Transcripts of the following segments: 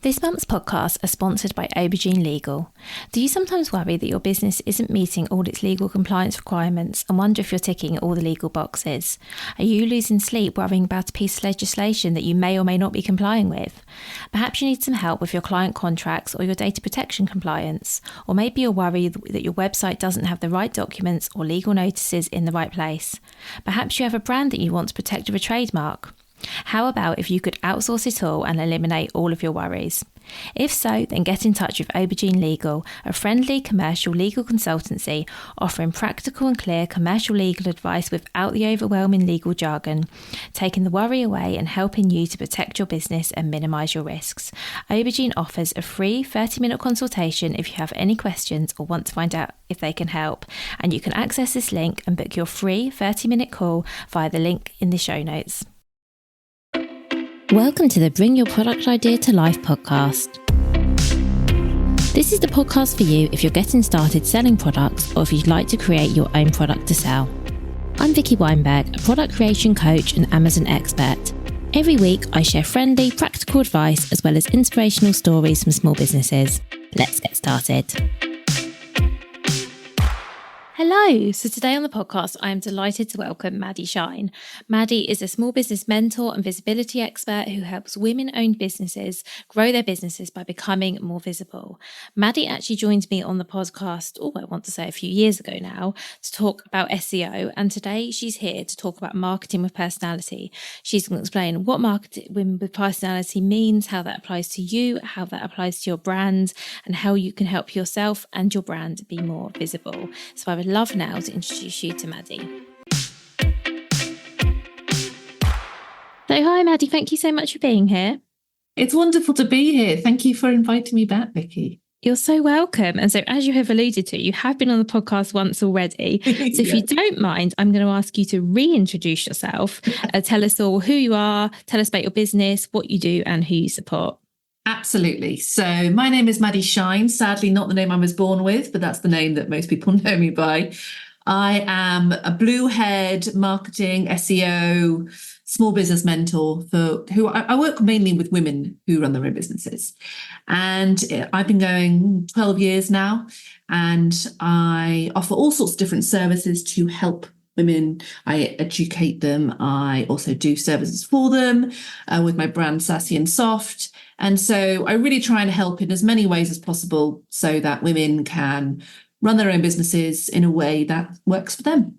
This month's podcasts are sponsored by Aubergine Legal. Do you sometimes worry that your business isn't meeting all its legal compliance requirements and wonder if you're ticking all the legal boxes? Are you losing sleep worrying about a piece of legislation that you may or may not be complying with? Perhaps you need some help with your client contracts or your data protection compliance. Or maybe you're worried that your website doesn't have the right documents or legal notices in the right place. Perhaps you have a brand that you want to protect with a trademark. How about if you could outsource it all and eliminate all of your worries? If so, then get in touch with Aubergine Legal, a friendly commercial legal consultancy offering practical and clear commercial legal advice without the overwhelming legal jargon, taking the worry away and helping you to protect your business and minimise your risks. Aubergine offers a free 30-minute consultation if you have any questions or want to find out if they can help, and you can access this link and book your free 30-minute call via the link in the show notes. Welcome to the Bring Your Product Idea to Life podcast. This is the podcast for you if you're getting started selling products or if you'd like to create your own product to sell. I'm Vicky Weinberg, a product creation coach and Amazon expert. Every week, I share friendly, practical advice as well as inspirational stories from small businesses. Let's get started. Hello. So today on the podcast, I am delighted to welcome Maddy Shine. Maddy is a small business mentor and visibility expert who helps women-owned businesses grow their businesses by becoming more visible. Maddy actually joined me on the podcast, I want to say a few years ago now, to talk about SEO. And today she's here to talk about marketing with personality. She's going to explain what marketing with personality means, how that applies to you, how that applies to your brand, and how you can help yourself and your brand be more visible. So I would love now to introduce you to Maddy. So hi Maddy, thank you so much for being here. It's wonderful to be here. Thank you for inviting me back, Vicky. You're so welcome. And so as you have alluded to, you have been on the podcast once already. So if you don't mind, I'm going to ask you to reintroduce yourself. Tell us all who you are, tell us about your business, what you do and who you support. Absolutely. So my name is Maddy Shine, sadly not the name I was born with, but that's the name that most people know me by. I am a blue head marketing, SEO, small business mentor for who I work mainly with women who run their own businesses. And I've been going 12 years now, and I offer all sorts of different services to help women. I educate them. I also do services for them with my brand Sassy and Soft. And so I really try and help in as many ways as possible so that women can run their own businesses in a way that works for them.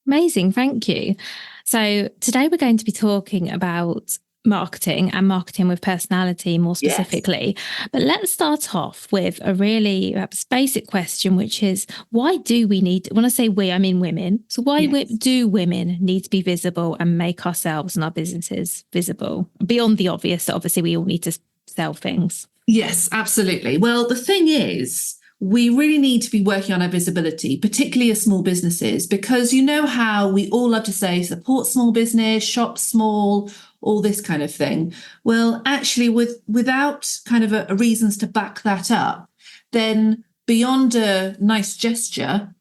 Amazing. Thank you. So today we're going to be talking about marketing and marketing with personality more specifically. Yes. But let's start off with a really perhaps basic question, which is why do we need, when I say we, I mean women. So why do women need to be visible and make ourselves and our businesses visible? Beyond the obvious, obviously we all need to sell things. Yes, absolutely. Well, the thing is, we really need to be working on our visibility, particularly as small businesses, because you know how we all love to say support small business, shop small, all this kind of thing. Well, actually, without kind of a reasons to back that up, then beyond a nice gesture,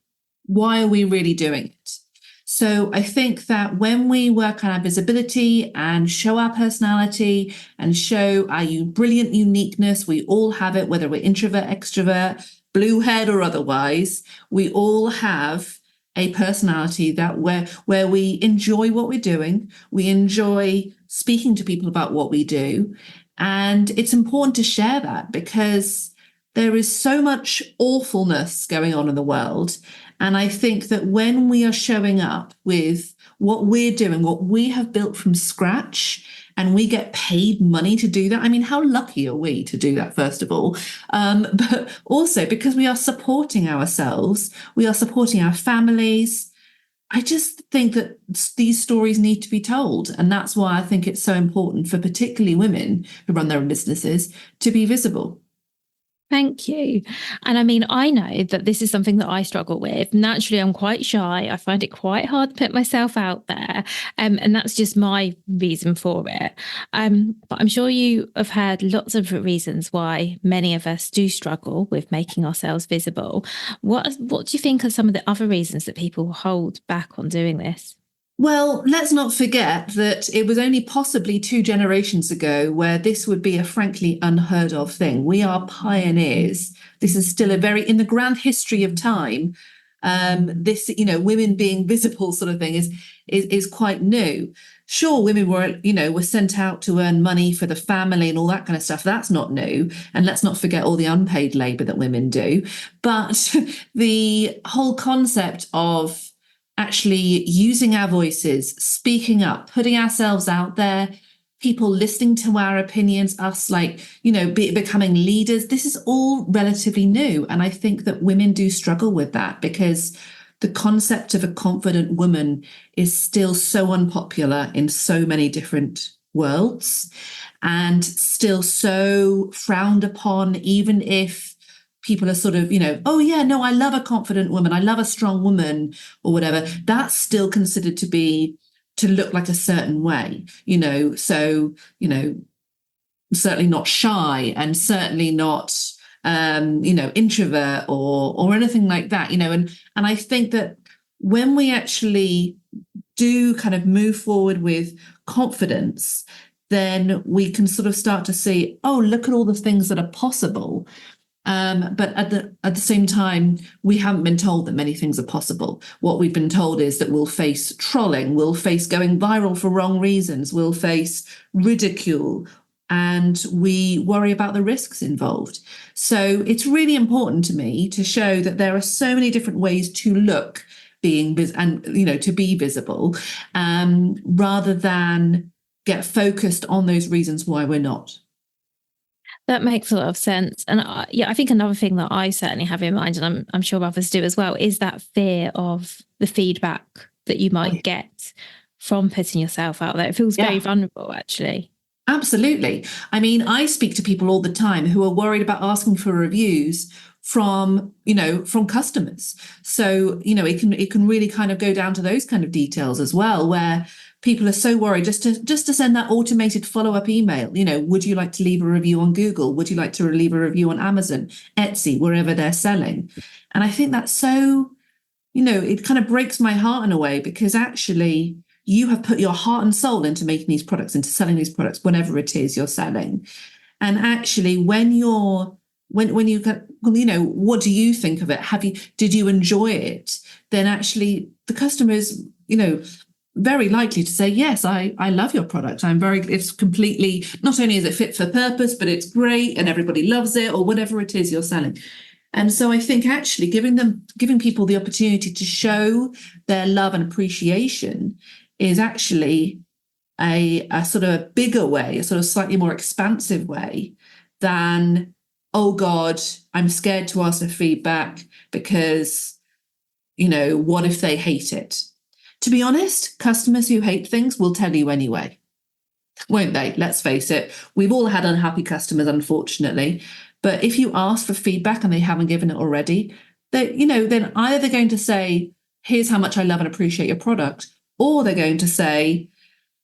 why are we really doing it? So I think that when we work on our visibility and show our personality and show our brilliant uniqueness, we all have it, whether we're introvert, extrovert, blue head or otherwise, we all have a personality that where we enjoy what we're doing, we enjoy speaking to people about what we do. And it's important to share that because there is so much awfulness going on in the world. And I think that when we are showing up with what we're doing, what we have built from scratch, and we get paid money to do that. I mean, how lucky are we to do that, first of all? But also because we are supporting ourselves, we are supporting our families. I just think that these stories need to be told. And that's why I think it's so important for particularly women who run their own businesses to be visible. Thank you. And I mean, I know that this is something that I struggle with. Naturally, I'm quite shy. I find it quite hard to put myself out there. And that's just my reason for it. But I'm sure you have had lots of reasons why many of us do struggle with making ourselves visible. What do you think are some of the other reasons that people hold back on doing this? Well, let's not forget that it was only possibly 2 generations ago where this would be a frankly unheard of thing. We are pioneers. This is still a very, in the grand history of time, this, women being visible sort of thing is quite new. Sure, women were sent out to earn money for the family and all that kind of stuff. That's not new. And let's not forget all the unpaid labor that women do. But the whole concept of actually using our voices, speaking up, putting ourselves out there, people listening to our opinions, us becoming leaders. This is all relatively new. And I think that women do struggle with that because the concept of a confident woman is still so unpopular in so many different worlds and still so frowned upon, even if people are sort of, oh yeah, no, I love a confident woman, I love a strong woman or whatever. That's still considered to look like a certain way, so, certainly not shy and certainly not, introvert or anything like that, and I think that when we actually do kind of move forward with confidence, then we can sort of start to see, oh, look at all the things that are possible. But at the same time, we haven't been told that many things are possible. What we've been told is that we'll face trolling, we'll face going viral for wrong reasons, we'll face ridicule, and we worry about the risks involved. So it's really important to me to show that there are so many different ways to look to be visible, rather than get focused on those reasons why we're not. That makes a lot of sense. And I think another thing that I certainly have in mind, and I'm sure others do as well, is that fear of the feedback that you might get from putting yourself out there. It feels very vulnerable, actually. Absolutely. I mean, I speak to people all the time who are worried about asking for reviews from customers. So, it can really kind of go down to those kind of details as well, where people are so worried just to send that automated follow-up email. Would you like to leave a review on Google? Would you like to leave a review on Amazon, Etsy, wherever they're selling? And I think that's so, it kind of breaks my heart in a way, because actually you have put your heart and soul into making these products, into selling these products, whatever it is you're selling. And actually, when you what do you think of it? Did you enjoy it? Then actually the customer is, very likely to say, yes, I love your product. It's completely, not only is it fit for purpose, but it's great and everybody loves it, or whatever it is you're selling. And so I think actually giving people the opportunity to show their love and appreciation is actually a sort of a bigger way, a sort of slightly more expansive way than, oh God, I'm scared to ask for feedback because, what if they hate it? To be honest, customers who hate things will tell you anyway, won't they? Let's face it. We've all had unhappy customers, unfortunately. But if you ask for feedback and they haven't given it already, then either they're going to say, here's how much I love and appreciate your product, or they're going to say,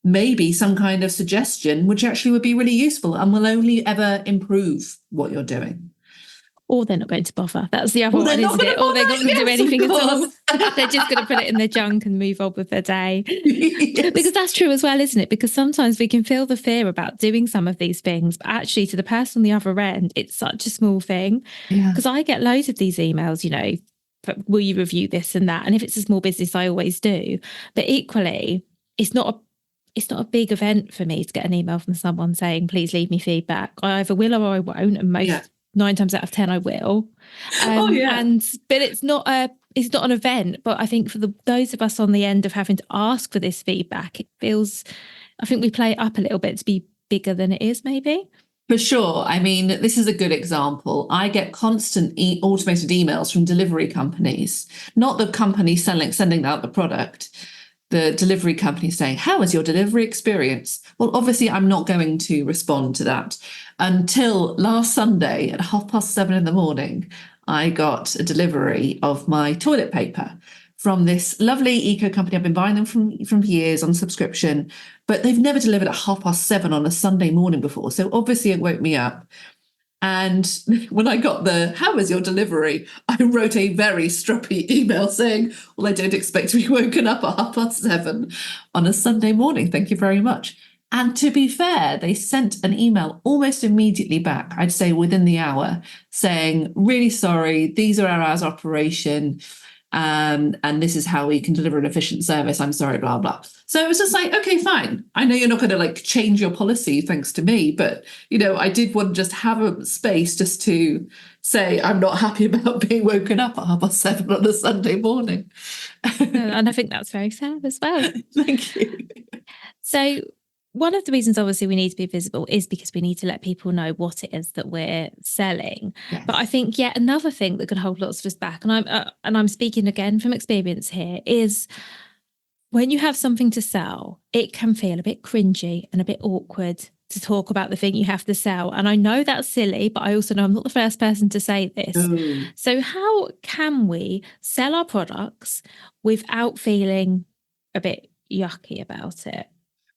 maybe some kind of suggestion, which actually would be really useful and will only ever improve what you're doing. Or they're not going to bother. That's the other one, isn't it? Or they're not going to do anything at all. They're just going to put it in their junk and move on with their day. Yes. Because that's true as well, isn't it? Because sometimes we can feel the fear about doing some of these things, but actually to the person on the other end, it's such a small thing. Because I get loads of these emails, will you review this and that? And if it's a small business, I always do. But equally, it's not a big event for me to get an email from someone saying, please leave me feedback. I either will or I won't. And 9 times out of 10, I will. But it's not an event. But I think for those of us on the end of having to ask for this feedback, I think we play it up a little bit to be bigger than it is, maybe. For sure. I mean, this is a good example. I get constant automated emails from delivery companies, not the company sending out the product. The delivery company saying, how was your delivery experience? Well, obviously, I'm not going to respond to that. Until last Sunday at 7:30 a.m, I got a delivery of my toilet paper from this lovely eco company. I've been buying them from years on subscription, but they've never delivered at 7:30 on a Sunday morning before. So obviously it woke me up. And when I got how was your delivery? I wrote a very stroppy email saying, well, I don't expect to be woken up at 7:30 on a Sunday morning. Thank you very much. And to be fair, they sent an email almost immediately back, I'd say within the hour, saying, really sorry, these are our hours of operation. And this is how we can deliver an efficient service. I'm sorry, blah, blah. So it was just like, okay, fine. I know you're not going to like change your policy thanks to me, but, I did want to just have a space just to say, I'm not happy about being woken up at 7:30 on a Sunday morning. And I think that's very fair as well. Thank you. So one of the reasons, obviously, we need to be visible is because we need to let people know what it is that we're selling. Yes. But I think yet another thing that can hold lots of us back, and I'm speaking again from experience here, is when you have something to sell, it can feel a bit cringy and a bit awkward to talk about the thing you have to sell. And I know that's silly, but I also know I'm not the first person to say this. So how can we sell our products without feeling a bit yucky about it?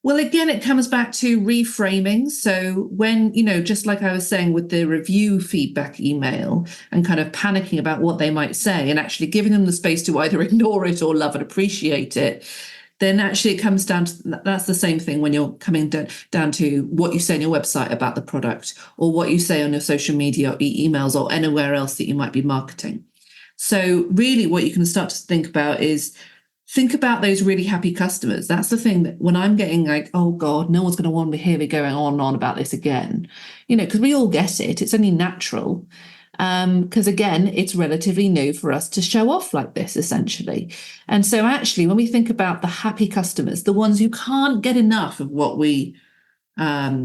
Well, again, it comes back to reframing. So when, just like I was saying with the review feedback email and kind of panicking about what they might say and actually giving them the space to either ignore it or love and appreciate it, then actually it comes down to, that's the same thing when you're coming down to what you say on your website about the product or what you say on your social media or emails or anywhere else that you might be marketing. So really what you can start to think about is, think about those really happy customers. That's the thing that when I'm getting like, oh God, no one's going to want to hear me going on and on about this again, because we all get it. It's only natural. Because again, it's relatively new for us to show off like this, essentially. And so actually, when we think about the happy customers, the ones who can't get enough of what we what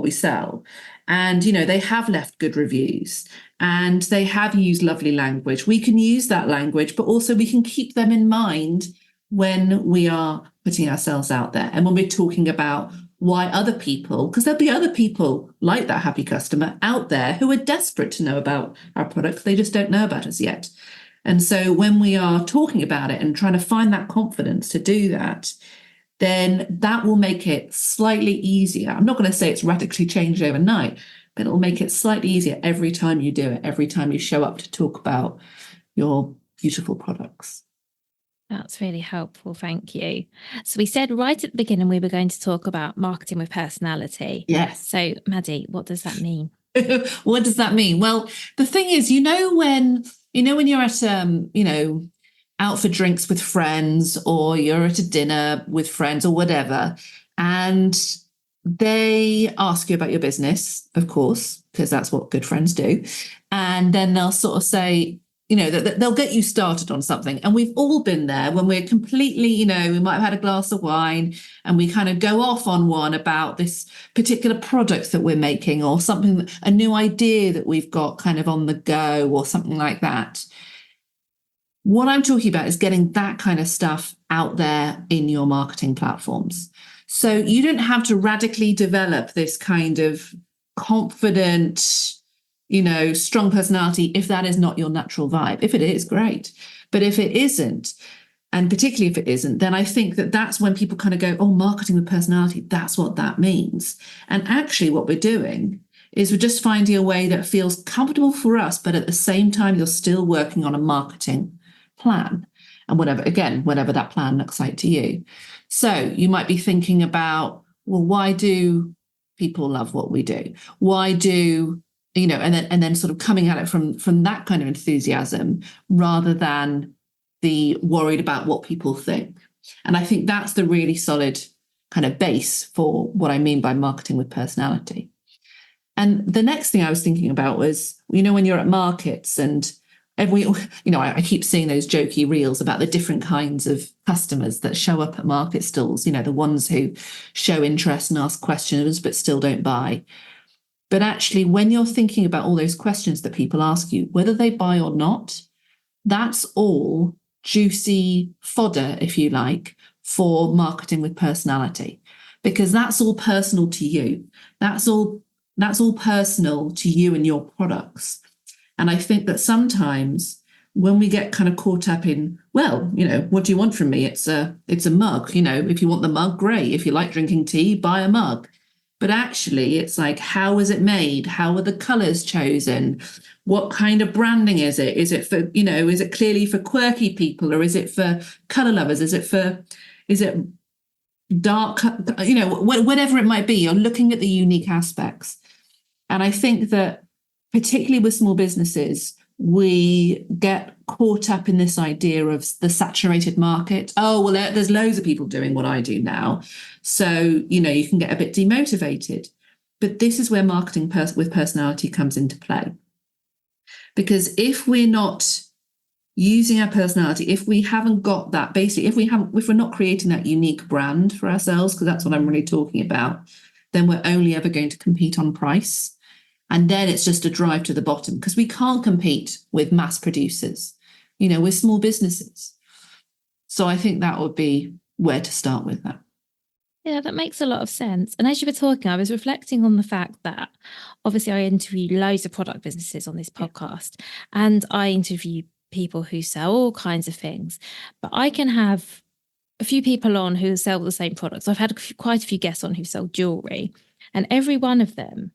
we sell. And, they have left good reviews and they have used lovely language. We can use that language, but also we can keep them in mind when we are putting ourselves out there and when we're talking about why other people, because there'll be other people like that happy customer out there who are desperate to know about our products. They just don't know about us yet. And so when we are talking about it and trying to find that confidence to do that, then that will make it slightly easier. I'm not going to say it's radically changed overnight, but it'll make it slightly easier every time you do it, every time you show up to talk about your beautiful products. That's really helpful. Thank you. So we said right at the beginning we were going to talk about marketing with personality. Yes. So Maddy, what does that mean? What does that mean? Well, the thing is, when you're at out for drinks with friends or you're at a dinner with friends or whatever, and they ask you about your business, of course, because that's what good friends do. And then they'll sort of say, they'll get you started on something. And we've all been there when we're completely, we might have had a glass of wine and we kind of go off on one about this particular product that we're making or something, a new idea that we've got kind of on the go or something like that. What I'm talking about is getting that kind of stuff out there in your marketing platforms. So you don't have to radically develop this kind of confident, strong personality if that is not your natural vibe. If it is, great. But if it isn't, and particularly if it isn't, then I think that that's when people kind of go, oh, marketing with personality, that's what that means. And actually what we're doing is we're just finding a way that feels comfortable for us, but at the same time, you're still working on a marketing plan and whatever that plan looks like to you. So you might be thinking about, well, why do people love what we do? Why do, and then sort of coming at it from that kind of enthusiasm rather than the worried about what people think. And I think that's the really solid kind of base for what I mean by marketing with personality. And the next thing I was thinking about was, when you're at markets and I keep seeing those jokey reels about the different kinds of customers that show up at market stalls, the ones who show interest and ask questions but still don't buy. But actually, when you're thinking about all those questions that people ask you, whether they buy or not, that's all juicy fodder, if you like, for marketing with personality, because that's all personal to you. That's all personal to you and your products. And I think that sometimes when we get kind of caught up in, well, what do you want from me? It's a mug. If you want the mug, great. If you like drinking tea, buy a mug. But actually, it's like, how is it made? How are the colors chosen? What kind of branding is it? Is it for, is it clearly for quirky people, or is it for color lovers? Is it dark, whatever it might be? You're looking at the unique aspects. And I think that particularly with small businesses, we get caught up in this idea of the saturated market. Oh, well, there's loads of people doing what I do now. So, you can get a bit demotivated. But this is where marketing with personality comes into play. Because if we're not using our personality, if we haven't got that, basically, if we're not creating that unique brand for ourselves, because that's what I'm really talking about, then we're only ever going to compete on price. And then it's just a drive to the bottom, because we can't compete with mass producers. We're small businesses. So I think that would be where to start with that. Yeah, that makes a lot of sense. And as you were talking, I was reflecting on the fact that obviously I interview loads of product businesses on this podcast, and I interview people who sell all kinds of things. But I can have a few people on who sell the same products. I've had quite a few guests on who sell jewelry, and every one of them,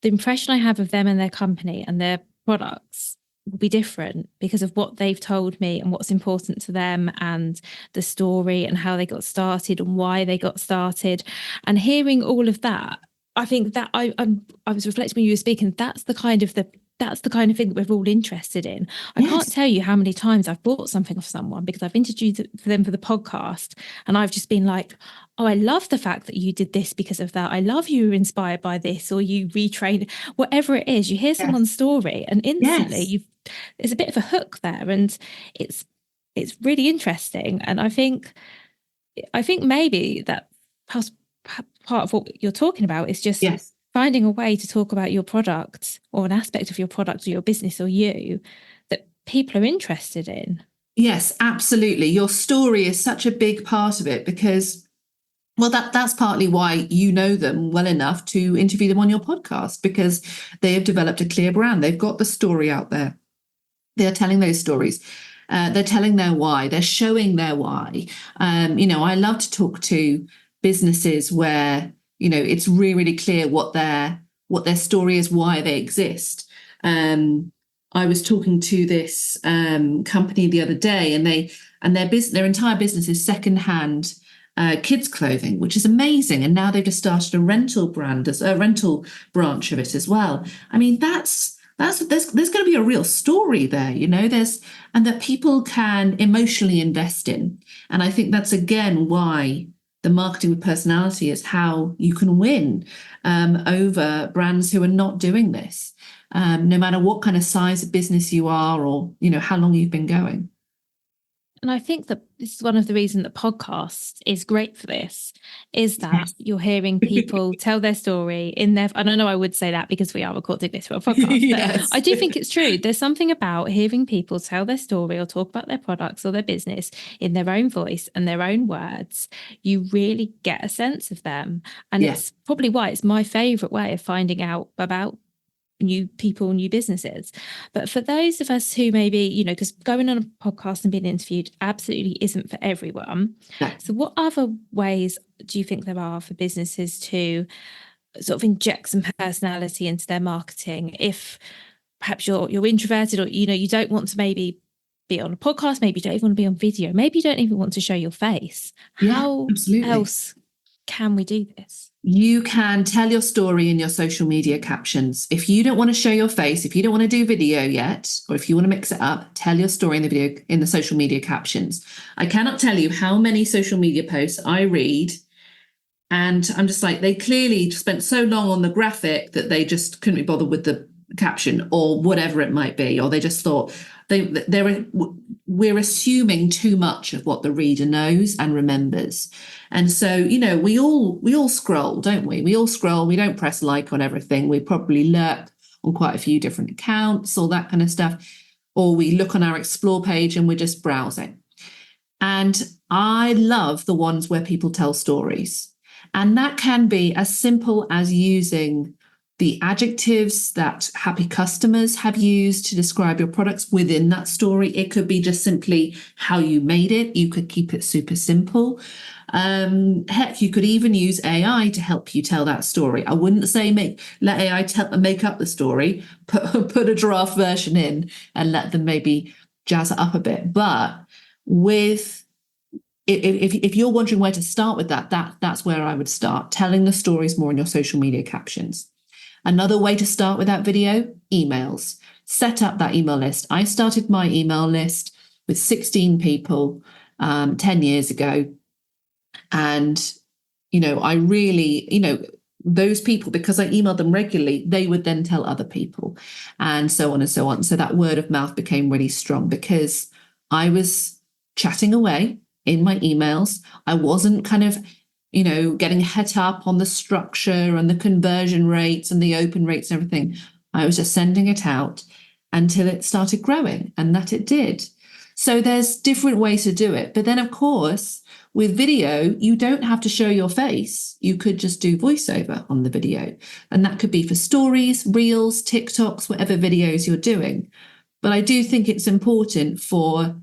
the impression I have of them and their company and their products will be different because of what they've told me and what's important to them, and the story and how they got started and why they got started. And hearing all of that, I think that I was reflecting when you were speaking, that's the kind of thing that we're all interested in. I can't tell you how many times I've bought something off someone because I've introduced it for them for the podcast, and I've just been like, oh, I love the fact that you did this because of that. I love you were inspired by this, or you retrained, whatever it is. You hear someone's story and instantly there's a bit of a hook there, and it's really interesting. And I think maybe that part of what you're talking about is just finding a way to talk about your product, or an aspect of your product or your business or you, that people are interested in. Yes, absolutely. Your story is such a big part of it, because, well, that's partly why you know them well enough to interview them on your podcast, because they have developed a clear brand. They've got the story out there. They're telling those stories. They're telling their why. They're showing their why. I love to talk to businesses where it's really, really clear what their story is, why they exist. I was talking to this company the other day, and their entire business is secondhand kids clothing, which is amazing. And now they've just started a rental brand, as a rental branch of it as well. I mean, there's going to be a real story there, and that people can emotionally invest in. And I think that's again why the marketing with personality is how you can win over brands who are not doing this, no matter what kind of size of business you are, or how long you've been going. And I think that this is one of the reasons that podcast is great for this, is that you're hearing people tell their story in their, and I know I would say that because we are recording this for a podcast, but I do think it's true. There's something about hearing people tell their story or talk about their products or their business in their own voice and their own words. You really get a sense of them. And it's probably why it's my favourite way of finding out about new people, new businesses. But for those of us who maybe, because going on a podcast and being interviewed absolutely isn't for everyone. No. So what other ways do you think there are for businesses to sort of inject some personality into their marketing? If perhaps you're introverted, or, you don't want to maybe be on a podcast, maybe you don't even want to be on video, maybe you don't even want to show your face. How else can we do this? You can tell your story in your social media captions. If you don't want to show your face, if you don't want to do video yet, or if you want to mix it up, tell your story in the video, in the social media captions. I cannot tell you how many social media posts I read, and I'm just like, they clearly spent so long on the graphic that they just couldn't be bothered with the caption or whatever it might be, or they just thought we're assuming too much of what the reader knows and remembers. And so, we all scroll, don't we? We all scroll. We don't press like on everything. We probably lurk on quite a few different accounts, all that kind of stuff. Or we look on our explore page and we're just browsing. And I love the ones where people tell stories. And that can be as simple as using the adjectives that happy customers have used to describe your products within that story. It could be just simply how you made it. You could keep it super simple. Heck, you could even use AI to help you tell that story. I wouldn't say let AI make up the story, put a draft version in and let them maybe jazz it up a bit. But if you're wondering where to start with that's where I would start, telling the stories more in your social media captions. Another way to start with that video, emails. Set up that email list. I started my email list with 16 people 10 years ago. And, I really, those people, because I emailed them regularly, they would then tell other people and so on and so on. So that word of mouth became really strong because I was chatting away in my emails. I wasn't kind of getting het up on the structure and the conversion rates and the open rates and everything. I was just sending it out until it started growing, and that it did. So there's different ways to do it. But then, of course, with video, you don't have to show your face. You could just do voiceover on the video. And that could be for stories, reels, TikToks, whatever videos you're doing. But I do think it's important for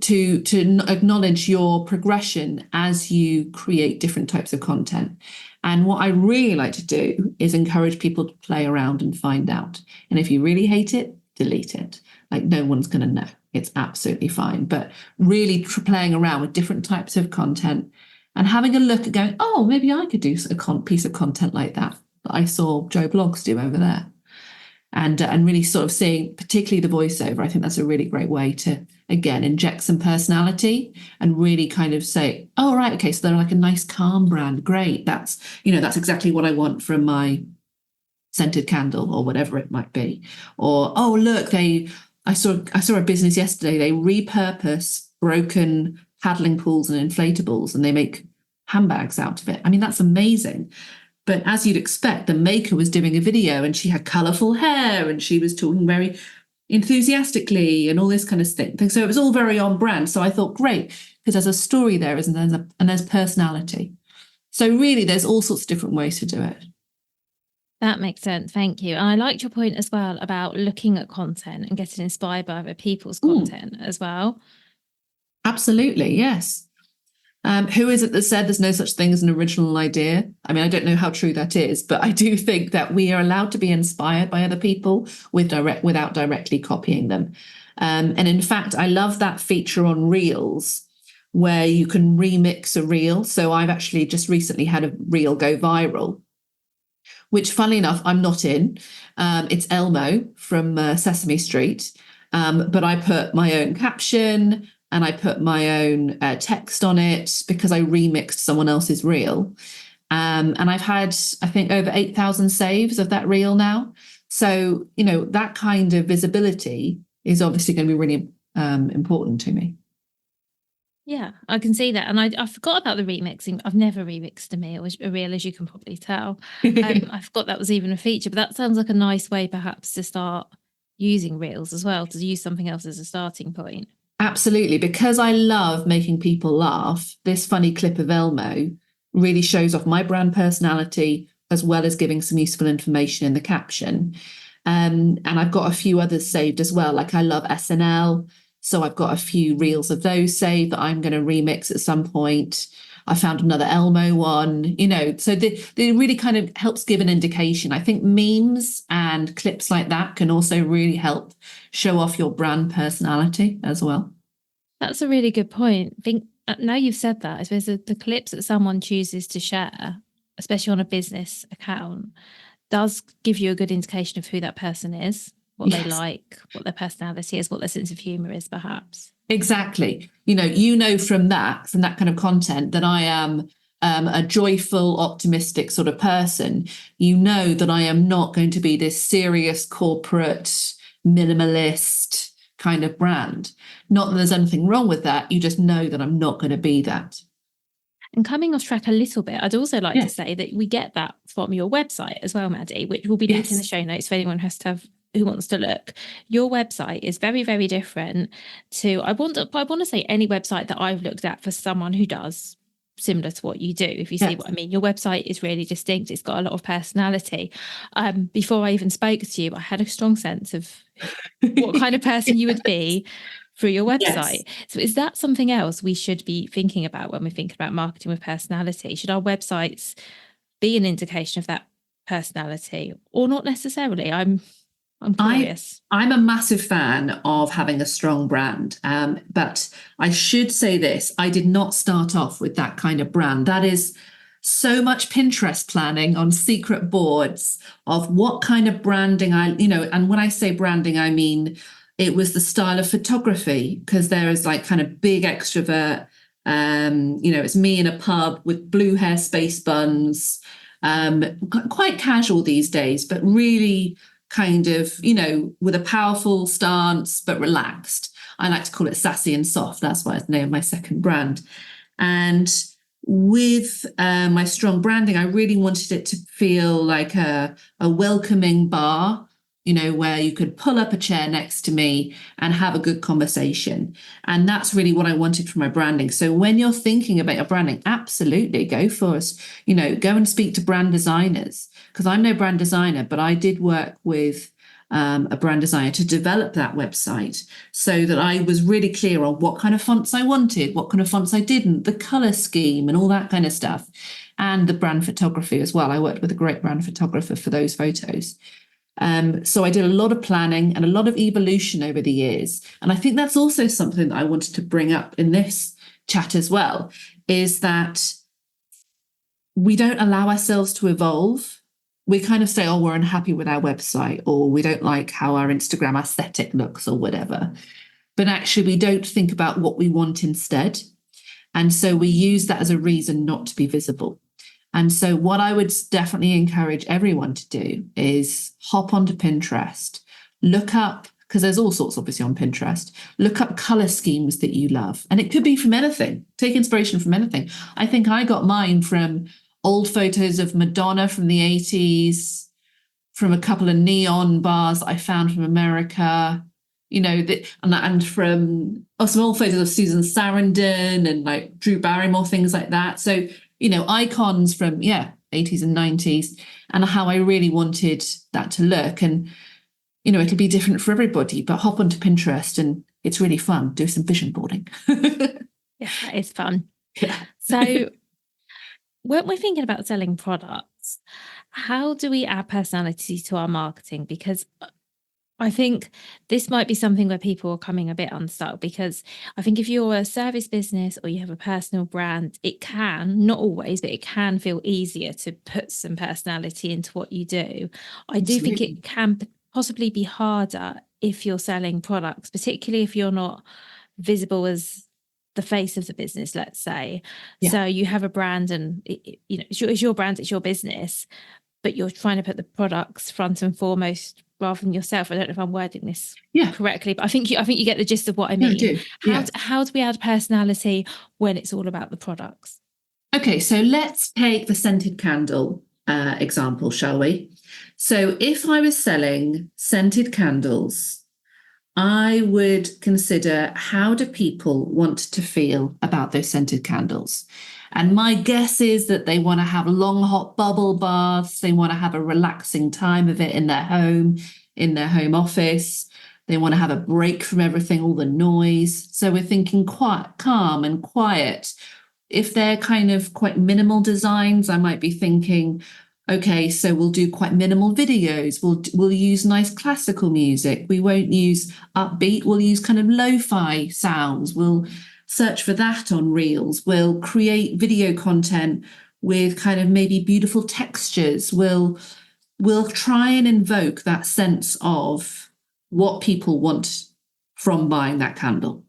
to acknowledge your progression as you create different types of content. And what I really like to do is encourage people to play around and find out. And if you really hate it, delete it. Like, no one's going to know. It's absolutely fine. But really playing around with different types of content and having a look at going, oh, maybe I could do a piece of content like that I saw Joe Blogs do over there. And really sort of seeing, particularly the voiceover, I think that's a really great way to, again, inject some personality and really kind of say, oh, right, okay, so they're like a nice, calm brand. Great. That's exactly what I want from my scented candle or whatever it might be. Or, oh, look, I saw a business yesterday. They repurpose broken paddling pools and inflatables and they make handbags out of it. I mean, that's amazing. But as you'd expect, the maker was doing a video and she had colourful hair and she was talking very enthusiastically and all this kind of thing. So it was all very on brand. So I thought, great, because there's a story there, isn't there? And there's personality. So really, there's all sorts of different ways to do it. That makes sense. Thank you. And I liked your point as well about looking at content and getting inspired by other people's content as well. Absolutely, yes. Who is it that said there's no such thing as an original idea? I mean, I don't know how true that is, but I do think that we are allowed to be inspired by other people without directly copying them. And in fact, I love that feature on Reels where you can remix a reel. So I've actually just recently had a reel go viral, which, funnily enough, I'm not in. It's Elmo from Sesame Street, but I put my own caption and I put my own text on it because I remixed someone else's reel. And I've had, I think, over 8,000 saves of that reel now. So, that kind of visibility is obviously going to be really important to me. Yeah, I can see that. And I forgot about the remixing. I've never remixed a reel, as you can probably tell. I forgot that was even a feature, but that sounds like a nice way perhaps to start using reels as well, to use something else as a starting point. Absolutely, because I love making people laugh. This funny clip of Elmo really shows off my brand personality as well as giving some useful information in the caption. And I've got a few others saved as well. Like I love SNL, so I've got a few reels of those saved that I'm going to remix at some point. I found another Elmo one, so it really kind of helps give an indication. I think memes and clips like that can also really help show off your brand personality as well. That's a really good point. I think now you've said that, I suppose the clips that someone chooses to share, especially on a business account, does give you a good indication of who that person is, what they like, what their personality is, what their sense of humour is, perhaps. Exactly. From that kind of content that I am a joyful, optimistic sort of person. That I am not going to be this serious corporate minimalist kind of brand. Not that there's anything wrong with that. You just know that I'm not going to be that. And coming off track a little bit, I'd also like to say that we get that from your website as well, Maddy, which will be linked in the show notes for anyone who wants to look. Your website is very, very different to, I want to say any website that I've looked at for someone who does similar to what you do, if you see what I mean. Your website is really distinct. It's got a lot of personality. Before I even spoke to you, I had a strong sense of what kind of person you would be through your website. Yes. So is that something else we should be thinking about when we think about marketing with personality? Should our websites be an indication of that personality, or not necessarily? I'm curious. I'm a massive fan of having a strong brand, but I should say this: I did not start off with that kind of brand. That is so much Pinterest planning on secret boards of what kind of branding and when I say branding, I mean it was the style of photography, because there is like kind of big extrovert, it's me in a pub with blue hair, space buns, quite casual these days, but really kind of, with a powerful stance, but relaxed. I like to call it sassy and soft. That's why it's named my second brand. And with my strong branding, I really wanted it to feel like a welcoming bar, where you could pull up a chair next to me and have a good conversation. And that's really what I wanted from my branding. So when you're thinking about your branding, absolutely go for us, go and speak to brand designers, because I'm no brand designer, but I did work with a brand designer to develop that website so that I was really clear on what kind of fonts I wanted, what kind of fonts I didn't, the color scheme and all that kind of stuff, and the brand photography as well. I worked with a great brand photographer for those photos. So I did a lot of planning and a lot of evolution over the years. And I think that's also something that I wanted to bring up in this chat as well, is that we don't allow ourselves to evolve. We kind of say, oh, we're unhappy with our website, or we don't like how our Instagram aesthetic looks, or whatever. But actually, we don't think about what we want instead. And so we use that as a reason not to be visible. And so what I would definitely encourage everyone to do is hop onto Pinterest, look up, because there's all sorts obviously on Pinterest, look up color schemes that you love. And it could be from anything. Take inspiration from anything. I think I got mine from old photos of Madonna from the 80s, from a couple of neon bars that I found from America, and from some old photos of Susan Sarandon and like Drew Barrymore, things like that. So icons from 80s and 90s, and how I really wanted that to look. And it'll be different for everybody, but hop onto Pinterest and it's really fun. Do some vision boarding. Yeah, it's fun. Yeah. So when we're thinking about selling products, how do we add personality to our marketing? Because I think this might be something where people are coming a bit unstuck, because I think if you're a service business or you have a personal brand, it can, not always, but it can feel easier to put some personality into what you do. I do think it can possibly be harder if you're selling products, particularly if you're not visible as the face of the business, let's say. Yeah. So you have a brand and it's your brand, it's your business, but you're trying to put the products front and foremost rather than yourself. I don't know if I'm wording this correctly, but I think you get the gist of what I mean. No, I do. How do we add personality when it's all about the products? Okay, so let's take the scented candle example, shall we? So if I was selling scented candles, I would consider, how do people want to feel about those scented candles? And my guess is that they want to have long, hot bubble baths. They want to have a relaxing time of it in their home office. They want to have a break from everything, all the noise. So we're thinking quite calm and quiet. If they're kind of quite minimal designs, I might be thinking, okay, so we'll do quite minimal videos. We'll use nice classical music. We won't use upbeat. We'll use kind of lo-fi sounds. We'll search for that on Reels. We'll create video content with kind of maybe beautiful textures. We'll try and invoke that sense of what people want from buying that candle.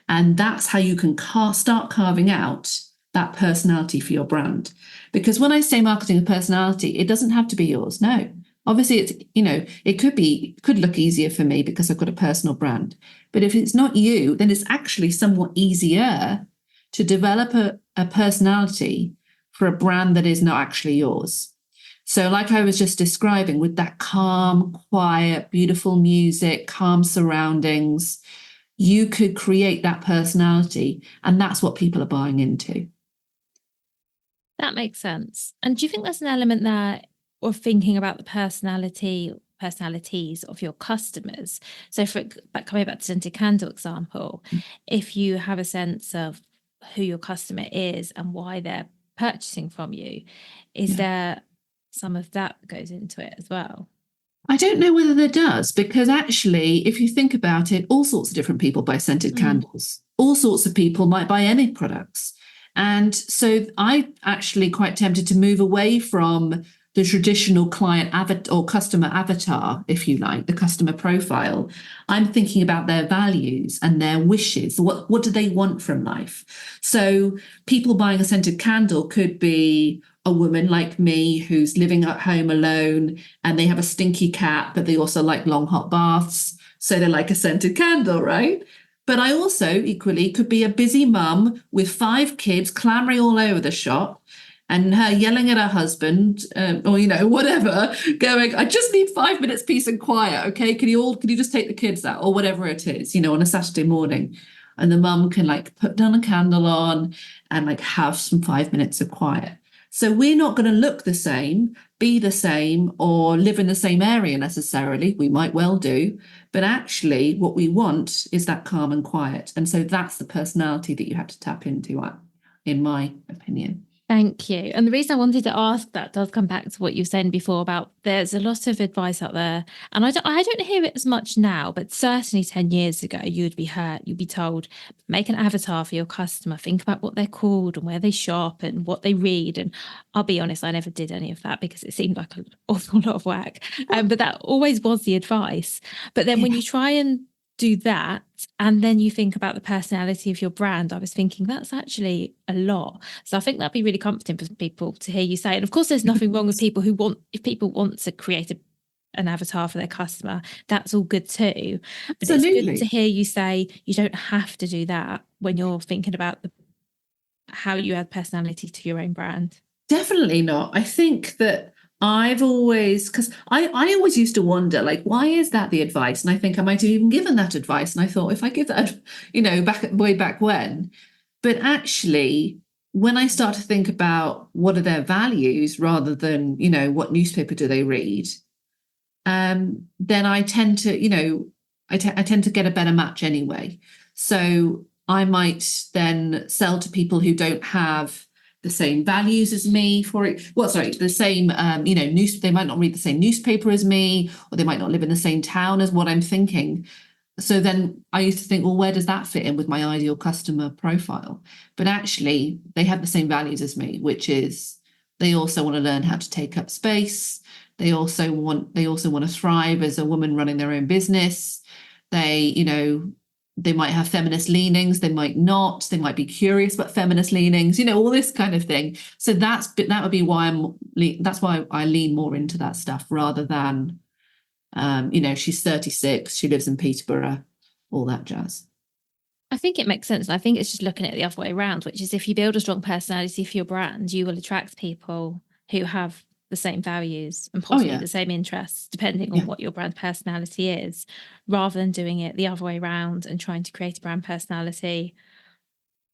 And that's how you can start carving out that personality for your brand. Because when I say marketing with personality, it doesn't have to be yours. No. Obviously, it's, it could look easier for me because I've got a personal brand. But if it's not you, then it's actually somewhat easier to develop a personality for a brand that is not actually yours. So like I was just describing, with that calm, quiet, beautiful music, calm surroundings, you could create that personality, and that's what people are buying into. That makes sense. And do you think there's an element there of thinking about the personalities of your customers? So coming back to scented candle example, if you have a sense of who your customer is and why they're purchasing from you, is there some of that goes into it as well? I don't know whether there does, because actually, if you think about it, all sorts of different people buy scented candles. All sorts of people might buy any products. And so I actually quite tempted to move away from the traditional client avatar or customer avatar, if you like, the customer profile. I'm thinking about their values and their wishes. What do they want from life? So people buying a scented candle could be a woman like me who's living at home alone, and they have a stinky cat, but they also like long hot baths. So they like a scented candle, right? But I also equally could be a busy mum with 5 kids clamoring all over the shop, and her yelling at her husband, or whatever, going, I just need 5 minutes peace and quiet. Okay, can you just take the kids out, or whatever it is, on a Saturday morning. And the mum can like put down a candle on and like have some 5 minutes of quiet. So we're not going to look the same, be the same, or live in the same area necessarily. We might well do. But actually, what we want is that calm and quiet. And so that's the personality that you have to tap into, in my opinion. Thank you. And the reason I wanted to ask that does come back to what you were saying before about there's a lot of advice out there. And I don't hear it as much now, but certainly 10 years ago, you'd be told, make an avatar for your customer, think about what they're called and where they shop and what they read. And I'll be honest, I never did any of that because it seemed like an awful lot of work. But that always was the advice. But then when you try and do that, and then you think about the personality of your brand, I was thinking that's actually a lot. So I think that'd be really comforting for people to hear you say. And of course, there's nothing wrong with people if people want to create an avatar for their customer, that's all good too. But Absolutely. It's good to hear you say you don't have to do that when you're thinking about how you add personality to your own brand. Definitely not. I think that I've always, because I always used to wonder, like, why is that the advice? And I think I might have even given that advice. And I thought, if I give that, way back when. But actually, when I start to think about what are their values rather than, what newspaper do they read, then I tend to, I tend to get a better match anyway. So I might then sell to people who don't have the same values as me the same, they might not read the same newspaper as me, or they might not live in the same town as what I'm thinking. So then I used to think, well, where does that fit in with my ideal customer profile? But actually, they have the same values as me, which is they also want to learn how to take up space. They also want to thrive as a woman running their own business. They might have feminist leanings, they might not, they might be curious about feminist leanings, all this kind of thing. So that would be why that's why I lean more into that stuff rather than, she's 36, she lives in Peterborough, all that jazz. I think it makes sense. I think it's just looking at it the other way around, which is if you build a strong personality for your brand, you will attract people who have the same values and possibly the same interests, depending on what your brand personality is, rather than doing it the other way around and trying to create a brand personality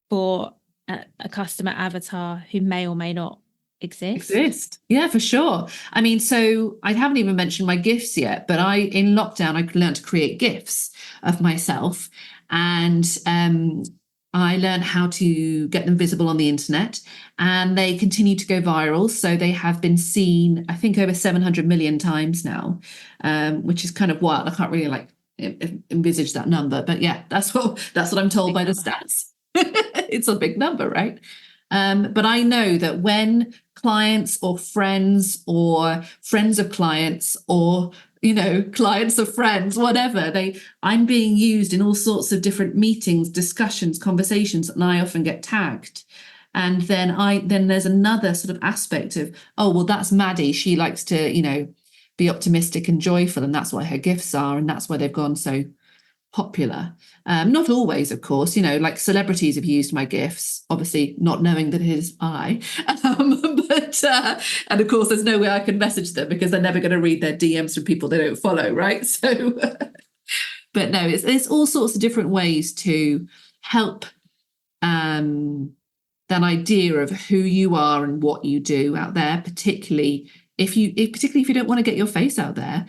for a customer avatar who may or may not exist. Yeah, for sure. I mean, so I haven't even mentioned my gifts yet, but in lockdown, I learned to create gifts of myself. And I learned how to get them visible on the internet, and they continue to go viral. So they have been seen, I think, over 700 million times now, which is kind of wild. I can't really envisage that number, but yeah, that's what I'm told by the stats. It's a big number, right? But I know that when clients or friends of clients or clients of friends, whatever, I'm being used in all sorts of different meetings, discussions, conversations, and I often get tagged. And then there's another sort of aspect of, oh, well, that's Maddy. She likes to, be optimistic and joyful, and that's why her gifts are, and that's why they've gone so popular. Not always, of course, like celebrities have used my gifts, obviously not knowing that it is I. But and of course, there's no way I can message them because they're never going to read their DMs from people they don't follow, right? So, but no, it's all sorts of different ways to help that idea of who you are and what you do out there, particularly if you don't want to get your face out there,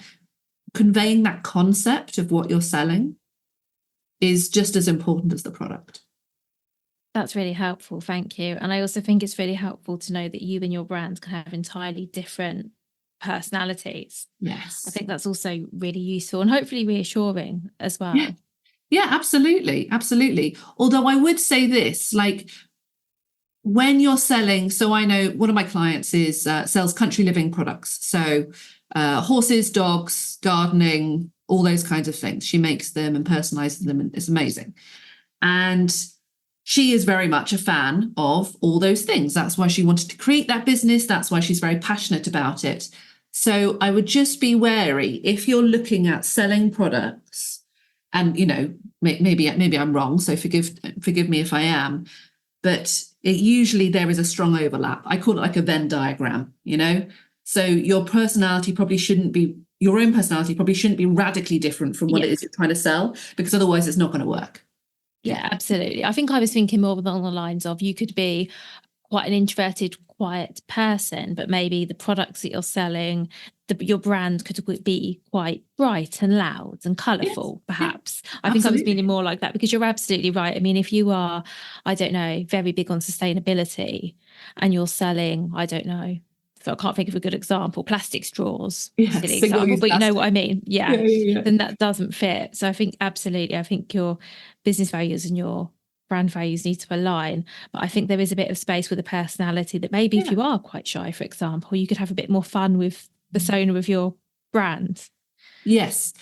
conveying that concept of what you're selling is just as important as the product. That's really helpful. Thank you. And I also think it's really helpful to know that you and your brand can have entirely different personalities. Yes. I think that's also really useful and hopefully reassuring as well. Yeah, absolutely. Absolutely. Although I would say this, like when you're selling, so I know one of my clients is sells country living products. So horses, dogs, gardening, all those kinds of things. She makes them and personalizes them, and it's amazing. And she is very much a fan of all those things. That's why she wanted to create that business. That's why she's very passionate about it. So I would just be wary if you're looking at selling products, and maybe I'm wrong, so forgive me if I am, but usually there is a strong overlap. I call it like a Venn diagram, So your own personality probably shouldn't be radically different from what it is you're trying to sell, because otherwise it's not going to work. Yeah, absolutely. I think I was thinking more along the lines of you could be quite an introverted, quiet person, but maybe the products that you're selling, your brand could be quite bright and loud and colourful, perhaps. I think I was meaning more like that, because you're absolutely right. I mean, if you are, I don't know, very big on sustainability and you're selling, I don't know, so I can't think of a good example, plastic straws, silly example, but you know what I mean? Yeah. Then that doesn't fit. So I think absolutely, I think your business values and your brand values need to align. But I think there is a bit of space with a personality that maybe if you are quite shy, for example, you could have a bit more fun with the persona of your brand. Yes.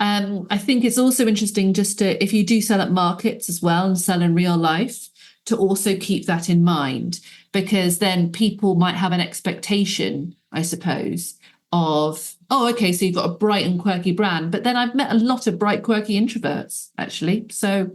I think it's also interesting just to, if you do sell at markets as well and sell in real life, to also keep that in mind, because then people might have an expectation, I suppose, of, oh, okay, so you've got a bright and quirky brand. But then I've met a lot of bright, quirky introverts, actually. So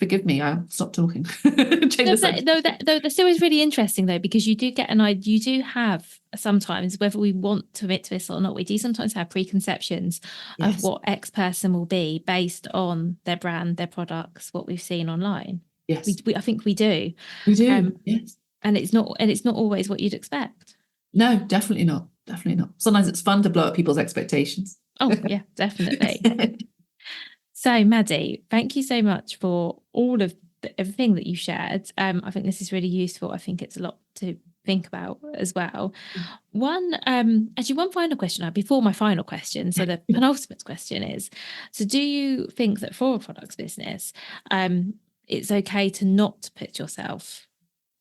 forgive me, I'll stop talking. That still is really interesting, though, because you do get you do have sometimes, whether we want to admit to this or not, we do sometimes have preconceptions of what X person will be based on their brand, their products, what we've seen online. Yes, I think we do. We do. Yes, and it's not always what you'd expect. No, definitely not. Definitely not. Sometimes it's fun to blow up people's expectations. Oh yeah, definitely. So, Maddy, thank you so much for all of everything that you shared. I think this is really useful. I think it's a lot to think about as well. One final question before my final question. So the penultimate question is, so do you think that for a products business, it's okay to not put yourself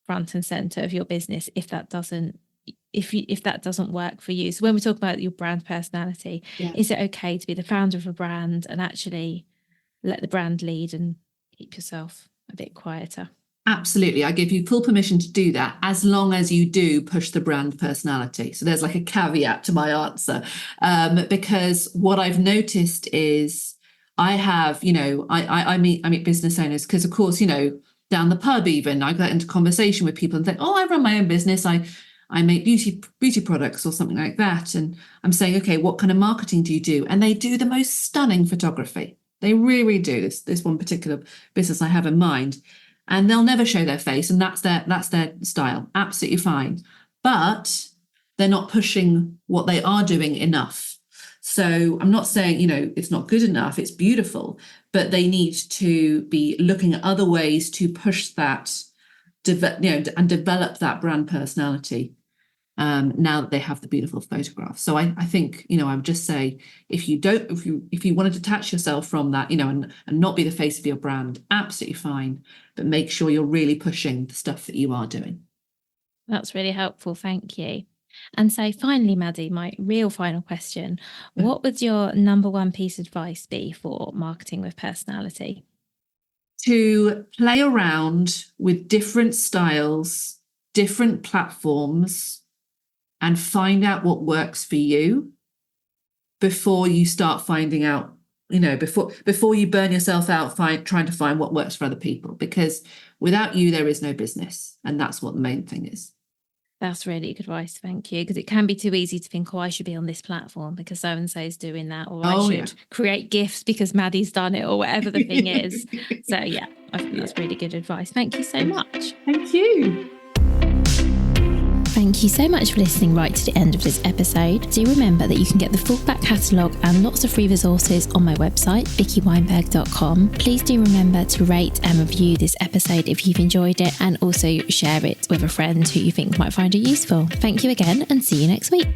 front and center of your business if that doesn't work for you? So when we talk about your brand personality, is it okay to be the founder of a brand and actually let the brand lead and keep yourself a bit quieter? Absolutely. I give you full permission to do that, as long as you do push the brand personality. So there's like a caveat to my answer, because what I've noticed is I have, I meet business owners, because of course, down the pub, even I get into conversation with people and think, oh, I run my own business. I make beauty products or something like that. And I'm saying, okay, what kind of marketing do you do? And they do the most stunning photography. They really do. This one particular business I have in mind, and they'll never show their face, and that's their style. Absolutely fine, but they're not pushing what they are doing enough. So I'm not saying it's not good enough. It's beautiful, but they need to be looking at other ways to push that, and develop that brand personality. Now that they have the beautiful photograph. So I think, I would just say, if you want to detach yourself from that, and not be the face of your brand, absolutely fine, but make sure you're really pushing the stuff that you are doing. That's really helpful. Thank you. And so finally, Maddy, my real final question, what would your number one piece of advice be for marketing with personality? To play around with different styles, different platforms, and find out what works for you before you start finding out, before you burn yourself out trying to find what works for other people, because without you, there is no business. And that's what the main thing is. That's really good advice. Thank you. Because it can be too easy to think, oh, I should be on this platform because so and so is doing that, or I should create GIFs because Maddy's done it, or whatever the thing is. So, yeah, I think that's really good advice. Thank you so much. Thank you. Thank you so much for listening right to the end of this episode. Do remember that you can get the full back catalogue and lots of free resources on my website, vickyweinberg.com. Please do remember to rate and review this episode if you've enjoyed it, and also share it with a friend who you think might find it useful. Thank you again, and see you next week.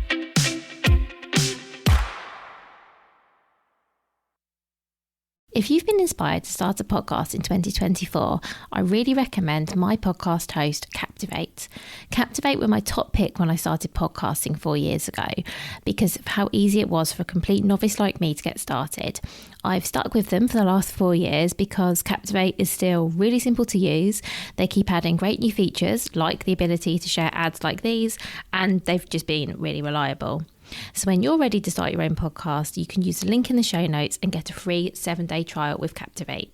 If you've been inspired to start a podcast in 2024, I really recommend my podcast host, Captivate. Captivate were my top pick when I started podcasting 4 years ago because of how easy it was for a complete novice like me to get started. I've stuck with them for the last 4 years because Captivate is still really simple to use. They keep adding great new features like the ability to share ads like these, and they've just been really reliable. So when you're ready to start your own podcast, you can use the link in the show notes and get a free 7-day trial with Captivate.